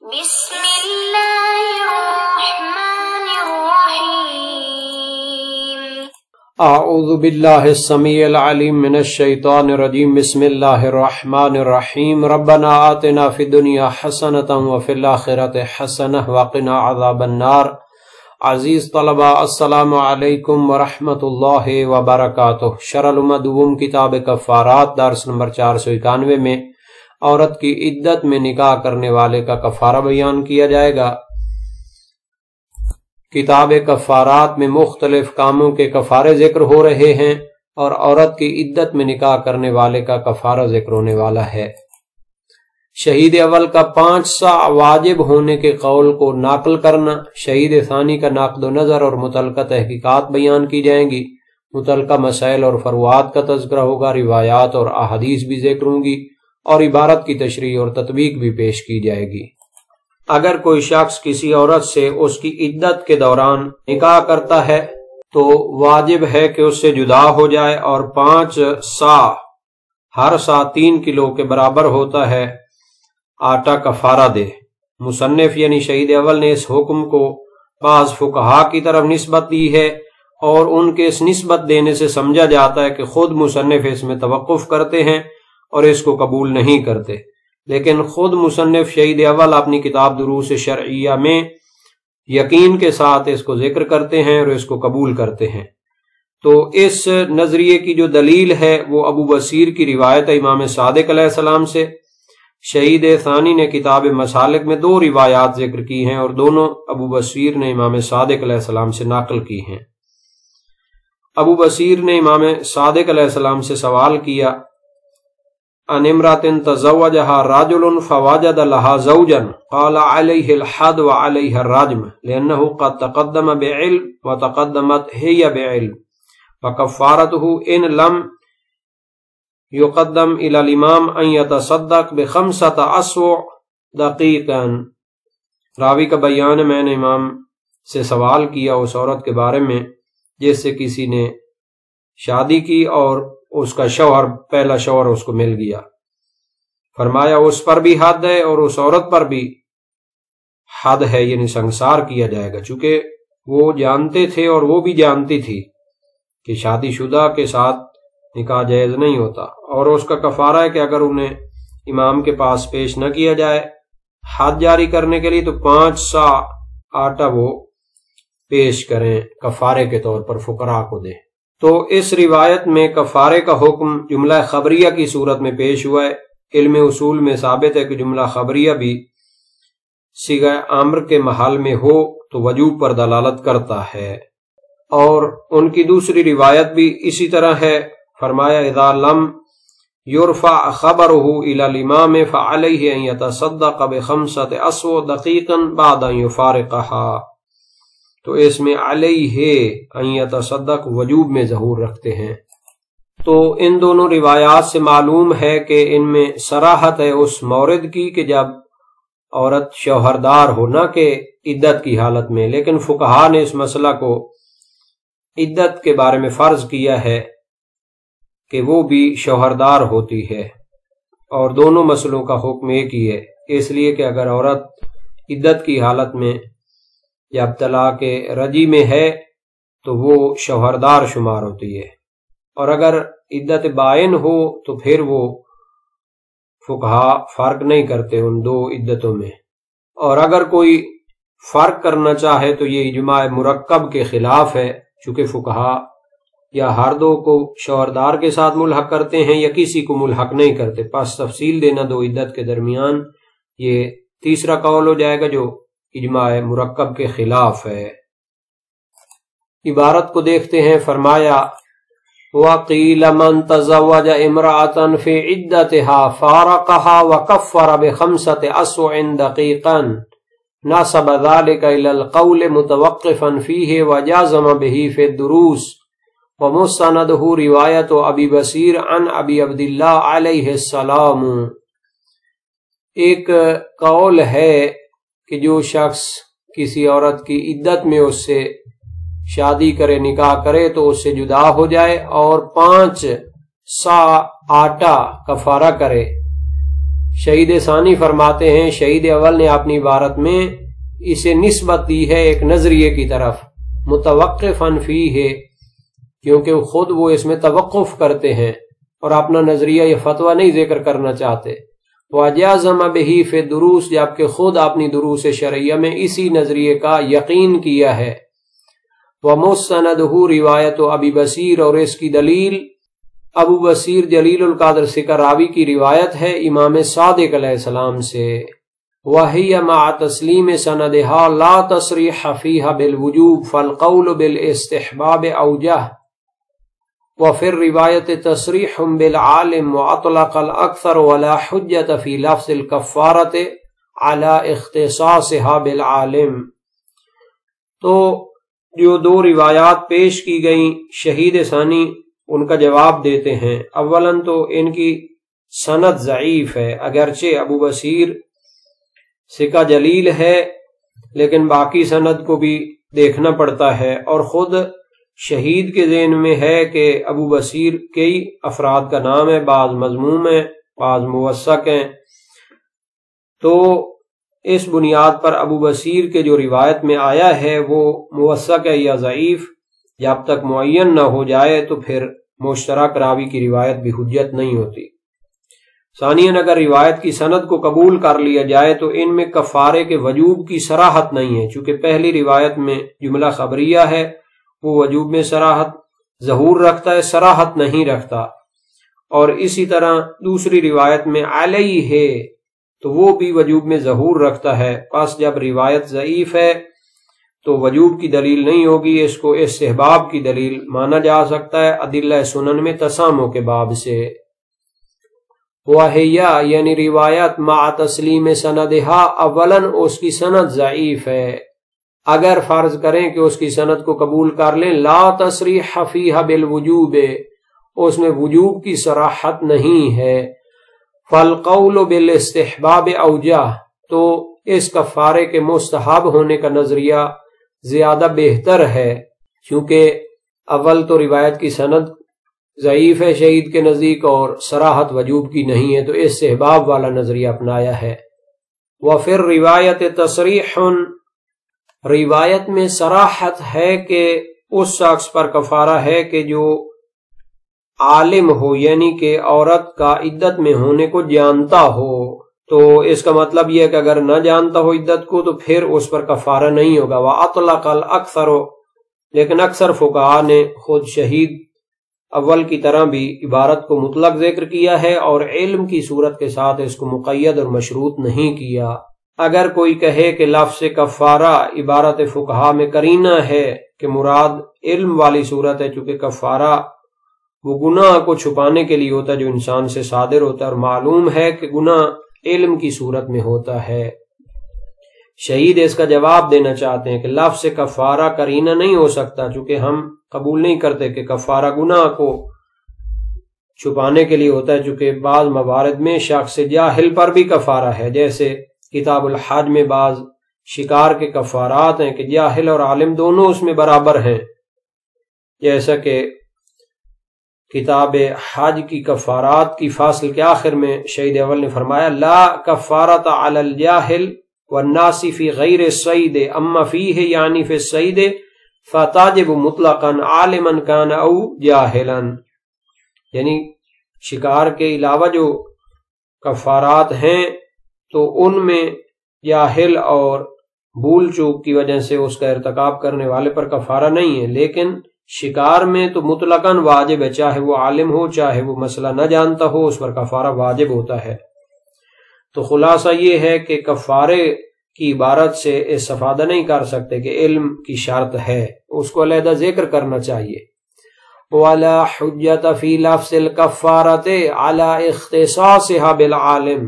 بسم اللہ الرحمن الرحیم اعوذ باللہ السمیع العلیم من الشیطان الرجیم بسم اللہ الرحمن الرحیم ربنا آتنا فی الدنیا حسنۃ وفی الآخرۃ حسنۃ وقنا عذاب النار۔ عزیز طلبہ السلام علیکم ورحمۃ اللہ وبرکاتہ۔ شرح الامہ دوم کتاب کفارات درس نمبر 491 میں عورت کی عدت میں نکاح کرنے والے کا کفارہ بیان کیا جائے گا۔ کتاب کفارات میں مختلف کاموں کے کفارے ذکر ہو رہے ہیں اور عورت کی عدت میں نکاح کرنے والے کا کفارہ ذکر ہونے والا ہے۔ شہید اول کا 5 سا واجب ہونے کے قول کو ناقل کرنا، شہید ثانی کا نقد و نظر اور متعلقہ تحقیقات بیان کی جائیں گی، متعلقہ مسائل اور فروعات کا تذکرہ ہوگا، روایات اور احادیث بھی ذکر ہوں گی اور عبارت کی تشریح اور تطبیق بھی پیش کی جائے گی۔ اگر کوئی شخص کسی عورت سے اس کی عدت کے دوران نکاح کرتا ہے تو واجب ہے کہ اس سے جدا ہو جائے اور 5 سا، ہر سا 3 کلو کے برابر ہوتا ہے، آٹا کفارہ دے۔ مصنف یعنی شہید اول نے اس حکم کو بعض فقہا کی طرف نسبت دی ہے اور ان کے اس نسبت دینے سے سمجھا جاتا ہے کہ خود مصنف اس میں توقف کرتے ہیں اور اس کو قبول نہیں کرتے، لیکن خود مصنف شہید اول اپنی کتاب دروس شرعیہ میں یقین کے ساتھ اس کو ذکر کرتے ہیں اور اس کو قبول کرتے ہیں۔ تو اس نظریے کی جو دلیل ہے وہ ابو بصیر کی روایت ہے امام صادق علیہ السلام سے۔ شہید ثانی نے کتاب مسالک میں 2 روایات ذکر کی ہیں اور دونوں ابو بصیر نے امام صادق علیہ السلام سے نقل کی ہیں۔ ابو بصیر نے امام صادق علیہ السلام سے سوال کیا، ان امرأة تزوجها رجل فوجد لها زوجا قال عليه الحد وعليه الرجم لأنه قد تقدم بعلم وتقدمت هي بعلم فكفارته إن لم يقدم إلى الإمام أن يتصدق ب5 أسوع دقيقا۔ راوی کا بیان ہے، میں نے امام سے سوال کیا اس عورت کے بارے میں جس سے کسی نے شادی کی اور اس کا شوہر، پہلا شوہر اس کو مل گیا۔ فرمایا اس پر بھی حد ہے اور اس عورت پر بھی حد ہے، یعنی سنگسار کیا جائے گا، چونکہ وہ جانتے تھے اور وہ بھی جانتی تھی کہ شادی شدہ کے ساتھ نکاح جائز نہیں ہوتا، اور اس کا کفارہ ہے کہ اگر انہیں امام کے پاس پیش نہ کیا جائے حد جاری کرنے کے لیے تو 5 سا آٹا وہ پیش کریں کفارے کے طور پر، فقراء کو دیں۔ تو اس روایت میں کفارے کا حکم جملہ خبریہ کی صورت میں پیش ہوا ہے۔ علم اصول میں ثابت ہے کہ جملہ خبریہ بھی صیغہ امر کے محل میں ہو تو وجوب پر دلالت کرتا ہے، اور ان کی دوسری روایت بھی اسی طرح ہے۔ فرمایا اذا لم یرفع خبرہ الی الامام فعلیہ ان یتصدق ب5 أسوع دقیقا بعد ان یفارقہا۔ تو اس میں علیہ ان یتصدق وجوب میں ظہور رکھتے ہیں۔ تو ان دونوں روایات سے معلوم ہے کہ ان میں صراحت ہے اس مورد کی کہ جب عورت شوہردار ہو، نہ کہ عدت کی حالت میں، لیکن فقہا نے اس مسئلہ کو عدت کے بارے میں فرض کیا ہے کہ وہ بھی شوہردار ہوتی ہے، اور دونوں مسئلوں کا حکم ایک ہی ہے، اس لیے کہ اگر عورت عدت کی حالت میں جب طلاق رجعی میں ہے تو وہ شوہردار شمار ہوتی ہے، اور اگر عدت بائن ہو تو پھر وہ فقہا فرق نہیں کرتے ان 2 عدتوں میں، اور اگر کوئی فرق کرنا چاہے تو یہ اجماع مرکب کے خلاف ہے، چونکہ فقہا یا ہر 2 کو شوہردار کے ساتھ ملحق کرتے ہیں یا کسی کو ملحق نہیں کرتے، پس تفصیل دینا 2 عدت کے درمیان یہ تیسرا قول ہو جائے گا جو اجماع مرکب کے خلاف ہے۔ عبارت کو دیکھتے ہیں۔ فرمایا وَقِيلَ مَنْ تَزَوَّجَ امْرَأَةً فِي عِدَّتِهَا فَارَقَهَا وَكَفَّرَ ب5 أسوع دقيقا نسب ذلك إلى القول متوقفا فيه وجازم به في الدروس ومستنده رواية أبي بصير عن أبي عبد الله عليه السلام۔ ایک قول ہے کہ جو شخص کسی عورت کی عدت میں اس سے شادی کرے، نکاح کرے تو اس سے جدا ہو جائے اور 5 سا آٹا کفارہ کرے۔ شہید ثانی فرماتے ہیں شہید اول نے اپنی عبارت میں اسے نسبت دی ہے ایک نظریے کی طرف، متوقفاً فیہ، کیونکہ خود وہ اس میں توقف کرتے ہیں اور اپنا نظریہ یا فتویٰ نہیں ذکر کرنا چاہتے۔ وَجَازَمَ بِهِ فِي الدُّرُوسِ، جبکہ خود اپنی دروس شرعیہ میں اسی نظریے کا یقین کیا ہے۔ وَمُسْتَنَدُهُ روایت ابی بصیر، اور اس کی دلیل ابو بصیر جلیل القدر ثقہ راوی کی روایت ہے امام صادق علیہ السلام سے۔ وَهِيَ مَعَ تَسْلِيمِ سَنَدِهَا لَا تَصْرِيحَ فِيهَا بِالْوُجُوبِ فَالْقَوْلُ بِالْاِسْتِحْبَابِ أَوْجَهُ، وَفِي الرِّوَایَةِ تَصْرِيحٌ بِالْعَالِمِ وَأَطْلَقَ الْأَكْثَرُ وَلَا حُجَّةَ فِي لَفْظِ الْكَفَّارَةِ عَلَى اخْتِصَاصِهَا بِالْعَالِمِ۔ تو جو دو روایات پیش کی گئیں شہید ثانی ان کا جواب دیتے ہیں۔ اولاً تو ان کی سند ضعیف ہے، اگرچہ ابو بصیر ثقہ جلیل ہے لیکن باقی سند کو بھی دیکھنا پڑتا ہے، اور خود شہید کے ذہن میں ہے کہ ابو بصیر کئی افراد کا نام ہے، بعض مذموم ہیں بعض موثق ہیں، تو اس بنیاد پر ابو بصیر کے جو روایت میں آیا ہے وہ موثق ہے یا ضعیف، جب تک معین نہ ہو جائے تو پھر مشترک راوی کی روایت بھی حجت نہیں ہوتی۔ ثانیاً اگر روایت کی سند کو قبول کر لیا جائے تو ان میں کفارے کے وجوب کی صراحت نہیں ہے، چونکہ پہلی روایت میں جملہ خبریہ ہے، وہ وجوب میں صراحت ظہور رکھتا ہے، صراحت نہیں رکھتا، اور اسی طرح دوسری روایت میں علیہ ہے تو وہ بھی وجوب میں ظہور رکھتا ہے۔ پس جب روایت ضعیف ہے تو وجوب کی دلیل نہیں ہوگی، اس کو استحباب کی دلیل مانا جا سکتا ہے ادلہ سنن میں تسامح کے باب سے۔ وَهِيَ، یعنی روایت مع تسلیم سندہا، اولاً اس کی سند ضعیف ہے، اگر فرض کریں کہ اس کی سند کو قبول کر لیں، لا تصریح فیہا بالوجوب، اس میں وجوب کی صراحت نہیں ہے، فالقول بالاستحباب اوجہ، تو اس کفارے کے مستحب ہونے کا نظریہ زیادہ بہتر ہے، کیونکہ اول تو روایت کی سند ضعیف ہے شہید کے نزدیک اور صراحت وجوب کی نہیں ہے، تو استحباب والا نظریہ اپنایا ہے۔ وفی الروایت تصریح، روایت میں صراحت ہے کہ اس شخص پر کفارہ ہے کہ جو عالم ہو، یعنی کہ عورت کا عدت میں ہونے کو جانتا ہو، تو اس کا مطلب یہ ہے کہ اگر نہ جانتا ہو عدت کو تو پھر اس پر کفارہ نہیں ہوگا۔ وَأَطْلَقَ الْأَكْثَرُ، لیکن اکثر فقہاء نے خود شہید اول کی طرح بھی عبارت کو مطلق ذکر کیا ہے اور علم کی صورت کے ساتھ اس کو مقید اور مشروط نہیں کیا۔ اگر کوئی کہے کہ لفظ کفارہ عبارت فقہاء میں قرینہ ہے کہ مراد علم والی صورت ہے، چونکہ کفارہ وہ گناہ کو چھپانے کے لیے ہوتا ہے جو انسان سے صادر ہوتا ہے، اور معلوم ہے کہ گناہ علم کی صورت میں ہوتا ہے۔ شہید اس کا جواب دینا چاہتے ہیں کہ لفظ کفارہ قرینہ نہیں ہو سکتا، چونکہ ہم قبول نہیں کرتے کہ کفارہ گناہ کو چھپانے کے لیے ہوتا ہے، چونکہ بعض موارد میں شخص جاہل پر بھی کفارہ ہے، جیسے کتاب الحج میں بعض شکار کے کفارات ہیں کہ جاہل اور عالم دونوں اس میں برابر ہیں، جیسا کہ کتاب حج کی کفارات کی فصل کے آخر میں شہید اول نے فرمایا لا کفارۃ علی الجاہل والناس فی غیر الصید اما فیہ، یعنی فی الصید فتاجب مطلقا عالما کان او جاہلا، یعنی شکار کے علاوہ جو کفارات ہیں تو ان میں جاہل اور بھول چوک کی وجہ سے اس کا ارتکاب کرنے والے پر کفارہ نہیں ہے، لیکن شکار میں تو مطلقاً واجب ہے، چاہے وہ عالم ہو چاہے وہ مسئلہ نہ جانتا ہو، اس پر کفارہ واجب ہوتا ہے۔ تو خلاصہ یہ ہے کہ کفارے کی عبارت سے استفادہ نہیں کر سکتے کہ علم کی شرط ہے، اس کو علیحدہ ذکر کرنا چاہیے۔ وَلَا حُجَّةَ فِي لَفْظِ الْكَفَّارَةِ عَلَى اخْتِصَاصِهَا بِالْعَالِمِ،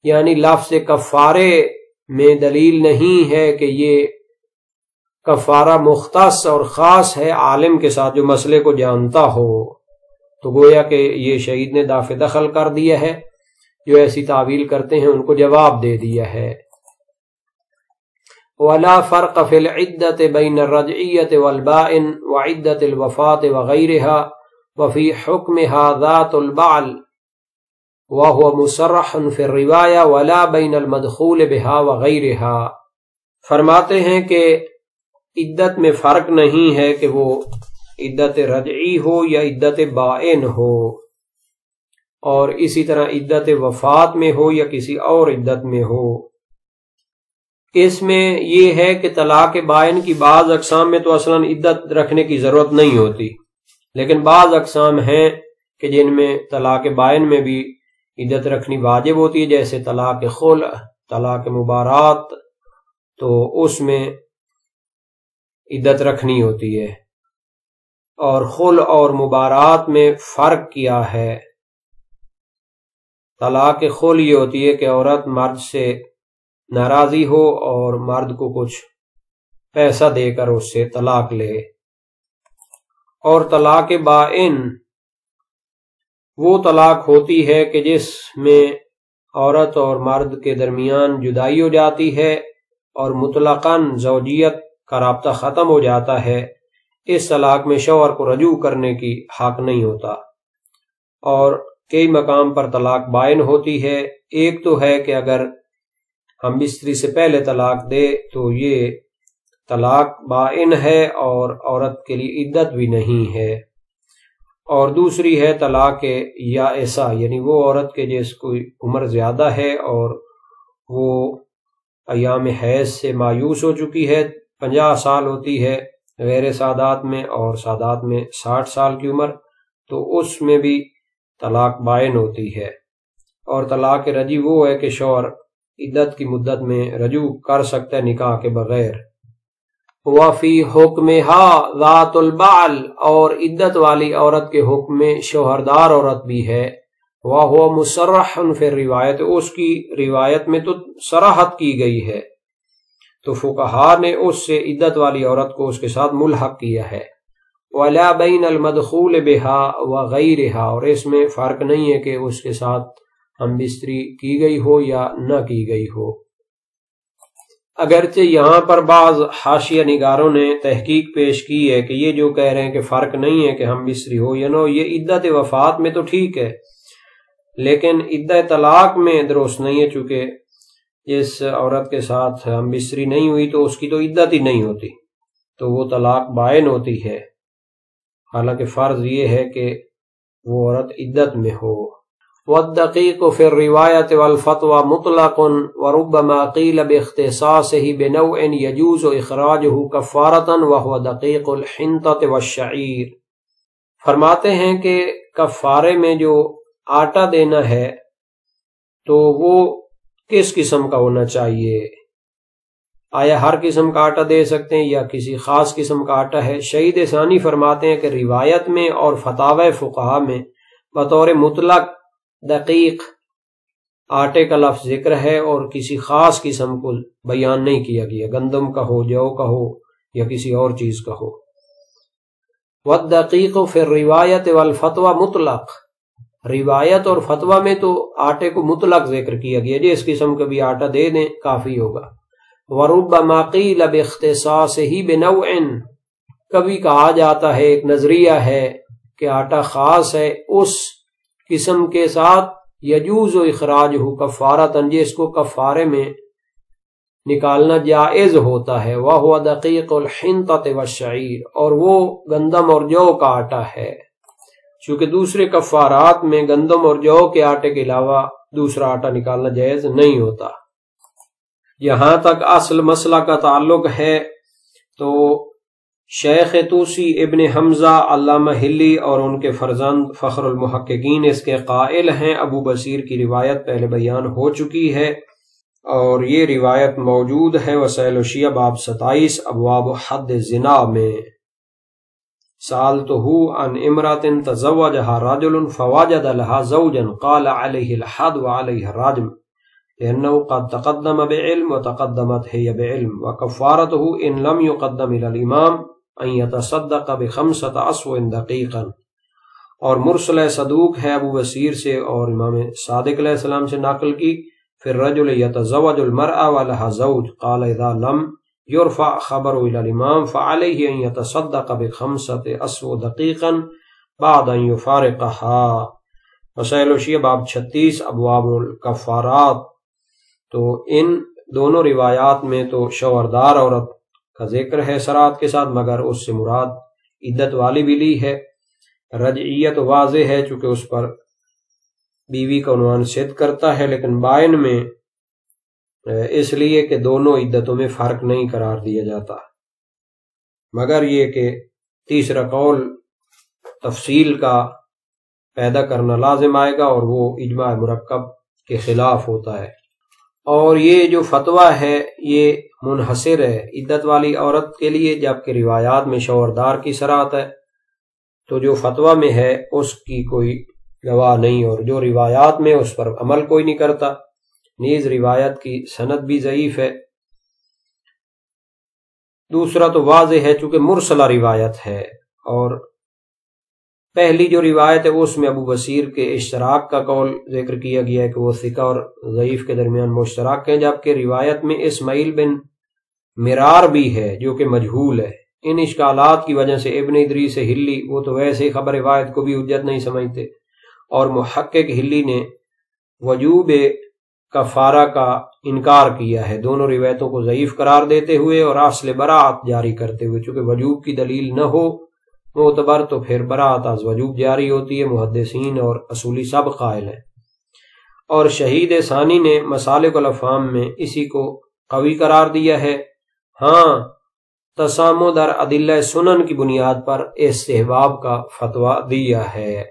یعنی لفظ کفارے میں دلیل نہیں ہے کہ یہ کفارہ مختص اور خاص ہے عالم کے ساتھ جو مسئلے کو جانتا ہو، تو گویا کہ یہ شہید نے دافع دخل کر دیا ہے، جو ایسی تعویل کرتے ہیں ان کو جواب دے دیا ہے۔ وَلَا فَرْقَ فِي الْعِدَّةِ بَيْنَ الرَّجْعِيَّةِ وَالْبَائِنِ وَعِدَّةِ الْوَفَاةِ وَغَيْرِهَا وَفِي حُكْمِهَا ذَاتُ الْبَعْلِ وهو مصرح فی الروایہ ولا بین المدخول بها وغیرها. فرماتے ہیں کہ عدت میں فرق نہیں ہے کہ وہ عدت رجعی ہو یا عدت بائن ہو، اور اسی طرح عدت وفات میں ہو یا کسی اور عدت میں ہو. اس میں یہ ہے کہ طلاق بائن کی بعض اقسام میں تو اصلاً عدت رکھنے کی ضرورت نہیں ہوتی، لیکن بعض اقسام ہیں کہ جن میں طلاق بائن میں بھی عدت رکھنی واجب ہوتی ہے، جیسے طلاق خلع، طلاق مبارات، تو اس میں عدت رکھنی ہوتی ہے. اور خلع اور مبارات میں فرق کیا ہے؟ طلاق خلع یہ ہوتی ہے کہ عورت مرد سے ناراضی ہو اور مرد کو کچھ پیسہ دے کر اس سے طلاق لے. اور طلاق بائن وہ طلاق ہوتی ہے کہ جس میں عورت اور مرد کے درمیان جدائی ہو جاتی ہے اور مطلقاً زوجیت کا رابطہ ختم ہو جاتا ہے. اس طلاق میں شوہر کو رجوع کرنے کی حق نہیں ہوتا. اور کئی مقام پر طلاق بائن ہوتی ہے. ایک تو ہے کہ اگر ہم بستری سے پہلے طلاق دے تو یہ طلاق بائن ہے اور عورت کے لیے عدت بھی نہیں ہے. اور دوسری ہے طلاق یائسہ، یعنی وہ عورت کے جس کوئی عمر زیادہ ہے اور وہ ایام حیض سے مایوس ہو چکی ہے، 50 سال ہوتی ہے غیر سادات میں، اور سادات میں 60 سال کی عمر، تو اس میں بھی طلاق بائن ہوتی ہے. اور طلاق رجعی وہ ہے کہ شوہر عدت کی مدت میں رجوع کر سکتا ہے نکاح کے بغیر. وفی حکمها ذات البعل، اور عدت والی عورت کے حکم میں شوہردار عورت بھی ہے. وہو مصرح فی الروایت، اس کی روایت میں تو صراحت کی گئی ہے، تو فقہا نے اس سے عدت والی عورت کو اس کے ساتھ ملحق کیا ہے. ولا بین المدخول بها وغیرها، اور اس میں فرق نہیں ہے کہ اس کے ساتھ ہم بستری کی گئی ہو یا نہ کی گئی ہو. اگرچہ یہاں پر بعض حاشیہ نگاروں نے تحقیق پیش کی ہے کہ یہ جو کہہ رہے ہیں کہ فرق نہیں ہے کہ ہم بستری ہو یا نہ ہو، یہ عدت وفات میں تو ٹھیک ہے، لیکن عدت طلاق میں درست نہیں ہے، چونکہ جس عورت کے ساتھ ہم بستری نہیں ہوئی تو اس کی تو عدت ہی نہیں ہوتی، تو وہ طلاق بائن ہوتی ہے، حالانکہ فرض یہ ہے کہ وہ عورت عدت میں ہو. والدقیق فی الروایت والفتوى مطلق وربما قیل باختصاصه بنوع یجوز اخراجہ کفارۃ وهو دقیق الحنطۃ والشعیر. فرماتے ہیں کہ کفارے میں جو آٹا دینا ہے تو وہ کس قسم کا ہونا چاہیے؟ آیا ہر قسم کا آٹا دے سکتے ہیں یا کسی خاص قسم کا آٹا ہے؟ شہید ثانی فرماتے ہیں کہ روایت میں اور فتاوی فقہا میں بطور مطلق دقیق آٹے کا لفظ ذکر ہے اور کسی خاص قسم کو بیان نہیں کیا گیا، گندم کا ہو، جو کا ہو یا کسی اور چیز کا ہو. والدقیق فی الروایت والفتوى مطلق، روایت اور فتویٰ میں تو آٹے کو مطلق ذکر کیا گیا، جس قسم کا بھی آٹا دے دیں کافی ہوگا. وربما قیل باختصاصہ بنوع، کبھی کہا جاتا ہے، ایک نظریہ ہے کہ آٹا خاص ہے اس قسم کے ساتھ، یجوز اخراجہ کفارۃ، جس کو کفارے میں نکالنا جائز ہوتا ہے. وہو دقیق الحنطۃ والشعیر، اور وہ گندم اور جو کا آٹا ہے، چونکہ دوسرے کفارات میں گندم اور جو کے آٹے کے علاوہ دوسرا آٹا نکالنا جائز نہیں ہوتا. یہاں تک اصل مسئلہ کا تعلق ہے تو شیخ توسی ابن حمزہ علامہ ہلی اور ان کے فرزند فخر المحققین اس کے قائل ہیں. ابو بصیر کی روایت پہلے بیان ہو چکی ہے اور یہ روایت موجود ہے وسائل الشیعہ باب 27 ابواب حد زنا میں. سألتہ عن امرأة تزوجها رجل فوجد لها زوجا قال عليه الحد وعليه الرجم لأنه قد تقدم بعلم وتقدمت هي بعلم وكفارته إن لم يقدم إلى الإمام أن يتصدق ب5 أسوع دقيقا. اور مرسل صدوق ہے ابو بصیر سے اور امام صادق علیہ السلام سے نقل کی. پھر رجل يتزوج المرأة ولها زوج قال إذا لم يرفع خبر إلى الإمام فعليه أن يتصدق ب5 أسوع دقيقا بعد أن يفارقها. مسائل وشیہ باب 36 ابواب الکفارات۔ تو ان دونوں روایات میں تو شوہردار عورت کا ذکر ہے سرات کے ساتھ، مگر اس سے مراد عدت والی بھی لی ہے۔ رجعیت واضح ہے چونکہ اس پر بیوی کا عنوان صد کرتا ہے، لیکن بائن میں اس لیے کہ دونوں عدتوں میں فرق نہیں قرار دیا جاتا، مگر یہ کہ تیسرا قول تفصیل کا پیدا کرنا لازم آئے گا اور وہ اجماع مرکب کے خلاف ہوتا ہے۔ اور یہ جو فتویٰ ہے یہ منحصر ہے عدت والی عورت کے لیے، جبکہ روایات میں شوہردار کی صراحت ہے، تو جو فتویٰ میں ہے اس کی کوئی گواہ نہیں، اور جو روایات میں اس پر عمل کوئی نہیں کرتا۔ نیز روایت کی سند بھی ضعیف ہے۔ دوسرا تو واضح ہے چونکہ مرسلہ روایت ہے، اور پہلی جو روایت ہے اس میں ابو بصیر کے اشتراک کا قول ذکر کیا گیا ہے کہ وہ ثقہ اور ضعیف کے درمیان مشترک ہیں، جبکہ روایت میں اسماعیل بن مرار بھی ہے جو کہ مجہول ہے۔ ان اشکالات کی وجہ سے ابن ادریس ہلی وہ تو ویسے خبر واحد کو بھی حجت نہیں سمجھتے، اور محقق ہلی نے وجوب کفارہ کا انکار کیا ہے، دونوں روایتوں کو ضعیف قرار دیتے ہوئے اور اصل براعت جاری کرتے ہوئے۔ چونکہ وجوب کی دلیل نہ ہو معتبر تو پھر براعت از وجوب جاری ہوتی ہے، محدثین اور اصولی سب قائل ہیں۔ اور شہید ثانی نے مسالک الافہام میں اسی کو قوی قرار دیا ہے۔ ہاں، تسامح در ادلہ سنن کی بنیاد پر استحباب کا فتویٰ دیا ہے۔